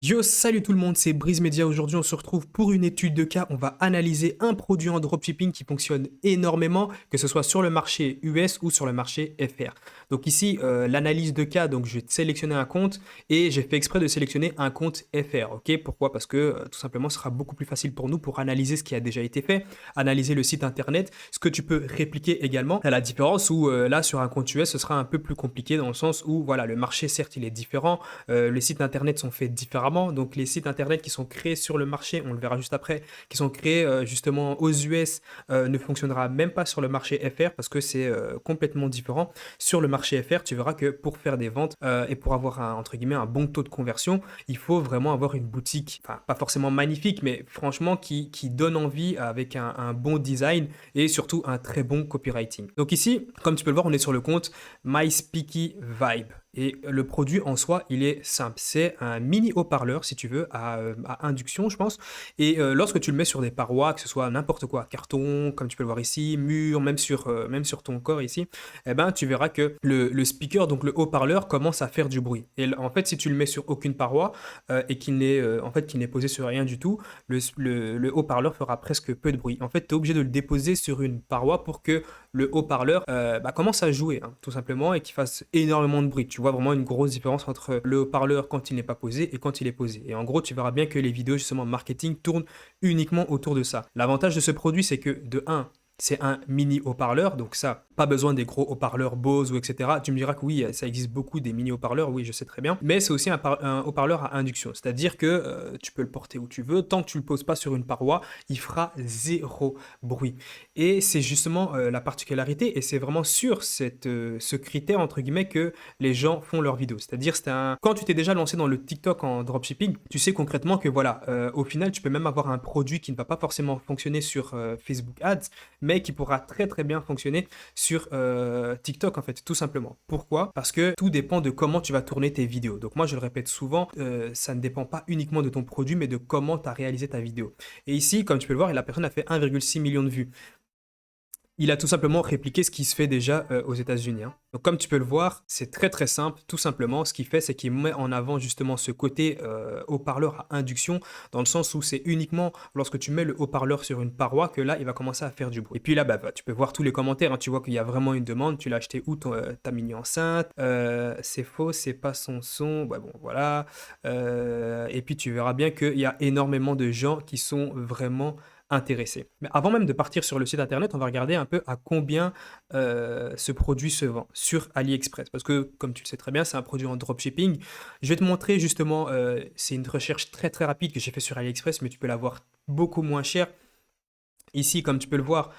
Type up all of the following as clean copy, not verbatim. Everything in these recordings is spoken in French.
Yo, salut tout le monde, c'est Breeze Media. Aujourd'hui, on se retrouve pour une étude de cas. On va analyser un produit en dropshipping qui fonctionne énormément, que ce soit sur le marché US ou sur le marché FR. Donc ici, l'analyse de cas, donc je vais sélectionner un compte et j'ai fait exprès de sélectionner un compte FR. Ok, pourquoi? Parce que tout simplement, ce sera beaucoup plus facile pour nous pour analyser ce qui a déjà été fait, analyser le site internet, ce que tu peux répliquer également. À la différence où là, sur un compte US, ce sera un peu plus compliqué dans le sens où voilà, le marché, certes, il est différent, les sites internet sont faits différemment. Donc les sites internet qui sont créés sur le marché, on le verra juste après, qui sont créés justement aux US, ne fonctionnera même pas sur le marché FR parce que c'est complètement différent. Sur le marché FR, tu verras que pour faire des ventes et pour avoir entre guillemets un bon taux de conversion, il faut vraiment avoir une boutique, enfin pas forcément magnifique, mais franchement qui donne envie avec un bon design et surtout un très bon copywriting. Donc ici, comme tu peux le voir, on est sur le compte MySpeaky Vibe. Et le produit en soi, il est simple. C'est un mini haut-parleur, si tu veux, à induction, je pense. Et lorsque tu le mets sur des parois, que ce soit n'importe quoi, carton, comme tu peux le voir ici, mur, même sur ton corps ici, eh ben, tu verras que le speaker, donc le haut-parleur, commence à faire du bruit. Et en fait, si tu le mets sur aucune paroi et qu'il n'est posé sur rien du tout, le haut-parleur fera presque peu de bruit. En fait, tu es obligé de le déposer sur une paroi pour que le haut-parleur commence à jouer, hein, tout simplement, et qu'il fasse énormément de bruit. Tu vois vraiment une grosse différence entre le haut-parleur quand il n'est pas posé et quand il est posé. Et en gros, tu verras bien que les vidéos justement marketing tournent uniquement autour de ça. L'avantage de ce produit, c'est que de un, c'est un mini haut-parleur, donc ça, pas besoin des gros haut-parleurs Bose ou etc. Tu me diras que oui, ça existe beaucoup des mini haut-parleurs, oui, je sais très bien. Mais c'est aussi un haut-parleur à induction, c'est-à-dire que tu peux le porter où tu veux, tant que tu le poses pas sur une paroi, il fera zéro bruit. Et c'est justement la particularité, et c'est vraiment sur ce critère entre guillemets que les gens font leurs vidéos. C'est-à-dire, quand tu t'es déjà lancé dans le TikTok en dropshipping, tu sais concrètement que voilà, au final, tu peux même avoir un produit qui ne va pas forcément fonctionner sur Facebook Ads, mais qui pourra très très bien fonctionner sur TikTok en fait, tout simplement. Pourquoi? Parce que tout dépend de comment tu vas tourner tes vidéos. Donc moi je le répète souvent, ça ne dépend pas uniquement de ton produit, mais de comment tu as réalisé ta vidéo. Et ici, comme tu peux le voir, la personne a fait 1,6 million de vues. Il a tout simplement répliqué ce qui se fait déjà aux États-Unis, hein. Donc comme tu peux le voir, c'est très très simple. Tout simplement, ce qu'il fait, c'est qu'il met en avant justement ce côté haut-parleur à induction, dans le sens où c'est uniquement lorsque tu mets le haut-parleur sur une paroi que là, il va commencer à faire du bruit. Et puis là, tu peux voir tous les commentaires, hein. Tu vois qu'il y a vraiment une demande. Tu l'as acheté où ta mini enceinte? C'est faux, c'est pas son son. Ouais, bon, voilà. Et puis tu verras bien qu'il y a énormément de gens qui sont vraiment intéressés. Mais avant même de partir sur le site internet, on va regarder un peu à combien ce produit se vend sur AliExpress. Parce que, comme tu le sais très bien, c'est un produit en dropshipping. Je vais te montrer justement, c'est une recherche très très rapide que j'ai fait sur AliExpress, mais tu peux l'avoir beaucoup moins cher. Ici, comme tu peux le voir,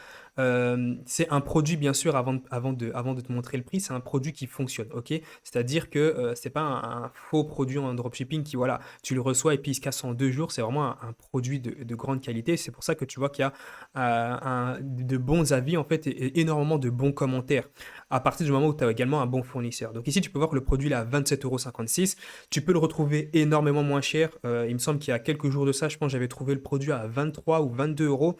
c'est un produit, bien sûr, avant de te montrer le prix, c'est un produit qui fonctionne, ok? C'est-à-dire que c'est pas un faux produit en dropshipping qui, voilà, tu le reçois et puis il se casse en 2 jours. C'est vraiment un produit de grande qualité. C'est pour ça que tu vois qu'il y a de bons avis, en fait, et énormément de bons commentaires à partir du moment où tu as également un bon fournisseur. Donc ici, tu peux voir que le produit il est à 27,56 €. Tu peux le retrouver énormément moins cher. Il me semble qu'il y a quelques jours de ça, je pense que j'avais trouvé le produit à 23 ou 22 euros.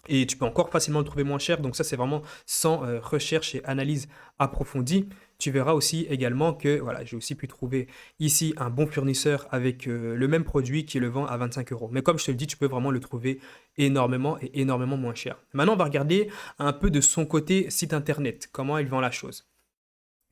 Et tu peux encore facilement le trouver moins cher. Donc ça, c'est vraiment sans recherche et analyse approfondie. Tu verras aussi également que voilà, j'ai aussi pu trouver ici un bon fournisseur avec le même produit qui le vend à 25 euros. Mais comme je te le dis, tu peux vraiment le trouver énormément et énormément moins cher. Maintenant, on va regarder un peu de son côté site internet, comment il vend la chose.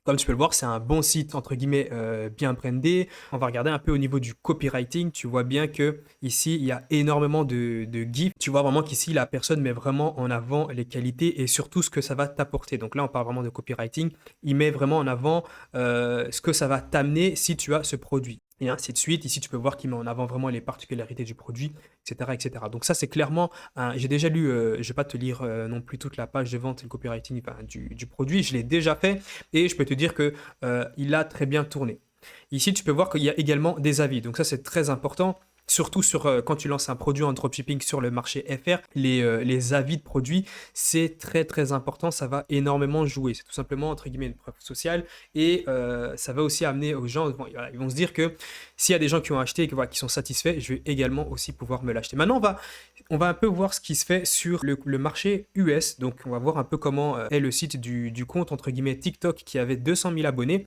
Comme tu peux le voir, c'est un bon site entre guillemets bien brandé. On va regarder un peu au niveau du copywriting. Tu vois bien que ici il y a énormément de gifs. Tu vois vraiment qu'ici la personne met vraiment en avant les qualités et surtout ce que ça va t'apporter. Donc là, on parle vraiment de copywriting. Il met vraiment en avant ce que ça va t'amener si tu as ce produit. Et ainsi de suite. Ici, tu peux voir qu'il met en avant vraiment les particularités du produit, etc., etc. Donc ça, c'est clairement j'ai déjà lu, je ne vais pas te lire non plus toute la page de vente et le copywriting enfin, du produit. Je l'ai déjà fait. Et je peux te dire que il a très bien tourné. Ici, tu peux voir qu'il y a également des avis. Donc ça, c'est très important. Surtout quand tu lances un produit en dropshipping sur le marché FR, les avis de produits, c'est très très important, ça va énormément jouer. C'est tout simplement, entre guillemets, une preuve sociale et ça va aussi amener aux gens, bon, voilà, ils vont se dire que s'il y a des gens qui ont acheté et voilà, qui sont satisfaits, je vais également aussi pouvoir me l'acheter. Maintenant, on va un peu voir ce qui se fait sur le marché US. Donc, on va voir un peu comment est le site du compte, entre guillemets, TikTok qui avait 200 000 abonnés,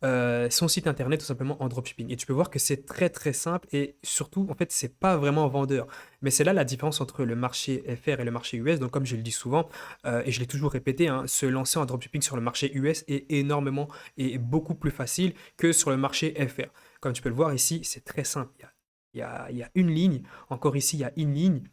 son site internet tout simplement en dropshipping. Et tu peux voir que c'est très très simple et surtout, en fait, c'est pas vraiment vendeur. Mais c'est là la différence entre le marché FR et le marché US. Donc, comme je le dis souvent, et je l'ai toujours répété, hein, se lancer en dropshipping sur le marché US est énormément et beaucoup plus facile que sur le marché FR. Comme tu peux le voir ici, c'est très simple. Il y a une ligne, encore ici, il y a une ligne.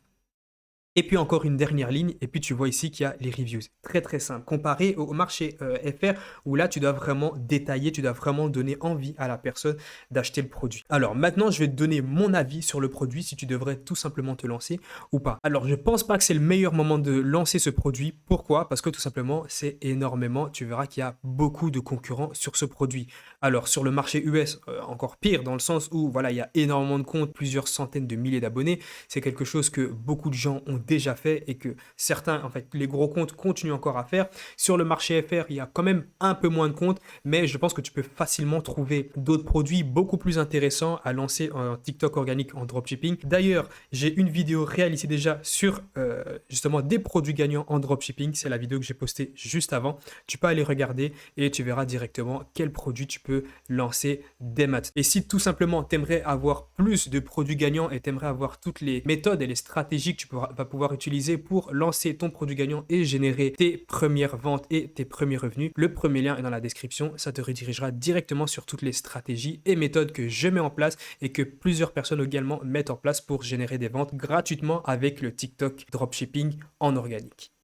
Et puis encore une dernière ligne, et puis tu vois ici qu'il y a les reviews. Très très simple. Comparé au marché FR, où là tu dois vraiment détailler, tu dois vraiment donner envie à la personne d'acheter le produit. Alors maintenant, je vais te donner mon avis sur le produit, si tu devrais tout simplement te lancer ou pas. Alors je pense pas que c'est le meilleur moment de lancer ce produit. Pourquoi? Parce que tout simplement, c'est énormément, tu verras qu'il y a beaucoup de concurrents sur ce produit. Alors sur le marché US, encore pire, dans le sens où voilà, il y a énormément de comptes, plusieurs centaines de milliers d'abonnés. C'est quelque chose que beaucoup de gens ont déjà fait et que certains, en fait, les gros comptes continuent encore à faire. Sur le marché FR, il y a quand même un peu moins de comptes, mais je pense que tu peux facilement trouver d'autres produits beaucoup plus intéressants à lancer en TikTok organique en dropshipping. D'ailleurs, j'ai une vidéo réalisée déjà sur justement des produits gagnants en dropshipping. C'est la vidéo que j'ai postée juste avant. Tu peux aller regarder et tu verras directement quel produit tu peux lancer dès maintenant. Et si tout simplement tu aimerais avoir plus de produits gagnants et tu aimerais avoir toutes les méthodes et les stratégies que tu vas pouvoir utiliser pour lancer ton produit gagnant et générer tes premières ventes et tes premiers revenus, le premier lien est dans la description. Ça te redirigera directement sur toutes les stratégies et méthodes que je mets en place et que plusieurs personnes également mettent en place pour générer des ventes gratuitement avec le TikTok dropshipping en organique.